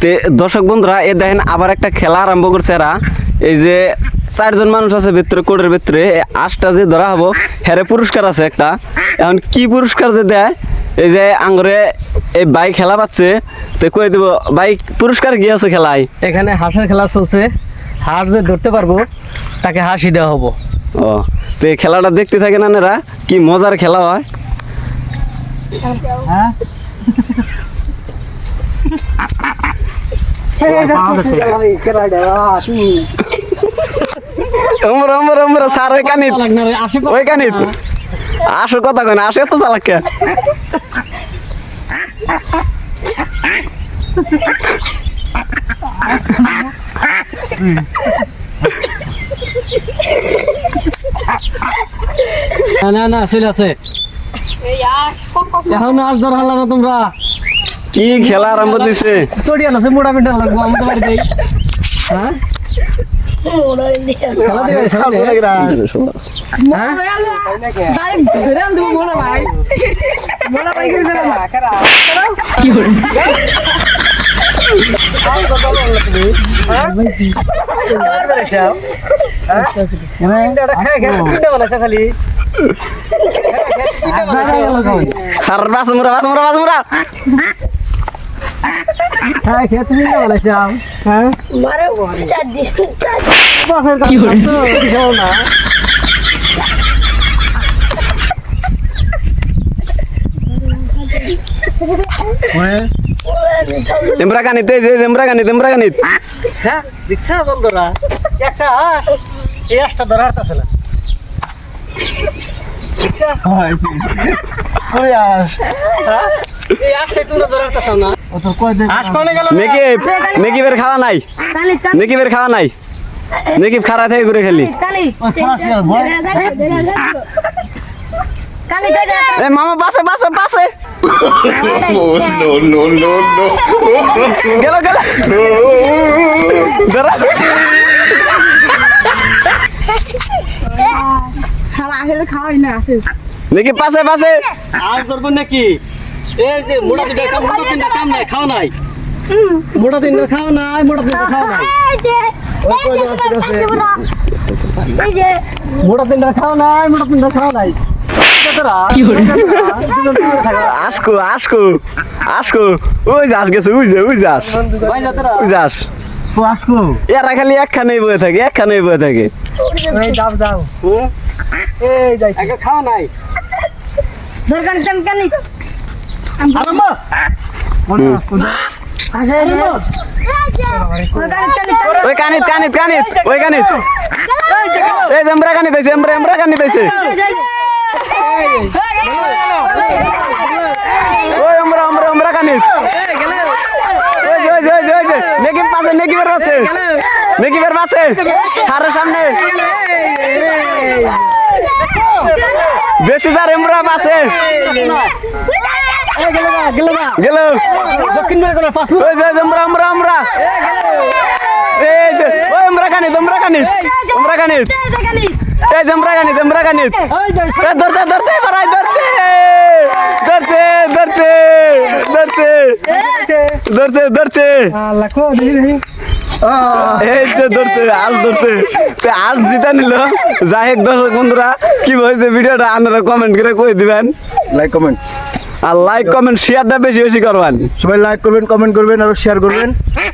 তে দর্শক বন্ধুরা এ দেখেন আবার একটা খেলা আরম্ভ করছে এরা। এই যে 4 জন মানুষ আছে ভিতরে, কোর্টের ভিতরে 8টা যে ধরা হবো হেরে পুরস্কার আছে একটা। এখন কি পুরস্কার যে দেয়, এই যে আঙ্গরে এই ভাই খেলা পাচ্ছে, তো কই দেব ভাই পুরস্কার কি আছে খেলায়? এখানে হাঁসের খেলা চলছে, হাঁস যে ধরতে পারবো তাকে হাসি দেওয়া হবো। ও, তো এই খেলাটা দেখতে থাকেন আপনারা, কি মজার খেলা হয়। হ্যাঁ স্যার ওই কানিত, ওই কানিত আসো কথা কয় না, আসে তো চালাক কে? না না চলে আছে এখন আজ ধর হালা না তোমরা কি খেলা আরম্ভ দিছে? চড়িয়া আছে মোটা পিঠা লাগবো আমাদের বাড়িতে। হ্যাঁ খেলা দিবে সামনে কি করে খালি স্যার বাস মুরা বাস মুরা বাস মুরা। হ্যাঁ খেয়ে তুমি বলেছাও। হ্যাঁ কি করে না এমরা কানিত, এই যে এমরা কানিত, এমরা কানিত রিক্সা বন্ধুরা একটা হাঁস এই হাঁসটা ধরা হাঁটতেছে না। নেকিবের খাওয়া নাই, নেকিবের খাওয়া নাই, নেকিব খারা থেকে ঘুরে খেলি। মামা বাসে বাসে বাসে গেল গেল খাওয়াই না আসে নাকি পাশে পাশে আর করবো নাকি? এই যে মোটা দিনটা কাম নাই, খাওয়া নাই, মোটা দিনটা খাওয়া নাই, মোটা দিনটা খাওয়া নাই, মোটা দিনটা খাওয়া নাই, মোটা দিনটা খাওয়া নাই। আসকো আসকো আসকো, ওই যাস গেছে, ওই যে ওই যাস, ওই যাস আসকো। এরা খালি একখানে বয়ে থাকে, একখানে বয়ে থাকে। যাও যাও এই যাই খাওয়া নাই। দরকার কেন কেন ওই কানিত কানিত কানিত, ওই কানিত, এই জেমরা কানিত আইছে, এমরা এমরা কানিত আইছে, ওই আমরা আমরা আমরা কানিত, ওই যে ওই যে ওই যে ওই যে নেকিব পাশে, নেকিবের পাশে, নেকিবের পাশে সারের সামনে বেশি যার এমরা পাশে গেল দক্ষিণ মেরুর পাঁচ ওই যে আমরা আমরা আমরা এই যে ওই আমরা কানিত, আমরা কানিত, আমরা কানিত, এই যে আমরা কানিত, আমরা কানিত, ধরতে ধরতে পারাই, ধরতে ধরতে ধরতে ধরতে ধরতে ধরতে লাখো দেখি এই যে ধরছে, আজ ধরছে, আজ জিতা নিল। যাই হোক দর্শক বন্ধুরা, কি হয়েছে ভিডিওটা আপনারা কমেন্ট করে কই দিবেন, লাইক কমেন্ট, আর লাইক কমেন্ট শেয়ারটা বেশি বেশি করবেন। সবাই লাইক করবেন, কমেন্ট করবেন আর শেয়ার করবেন।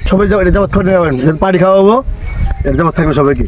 সবাই জামাত করে নেবেন, পার্টি খাওয়াবো, জামাত থাকবে সবাইকে।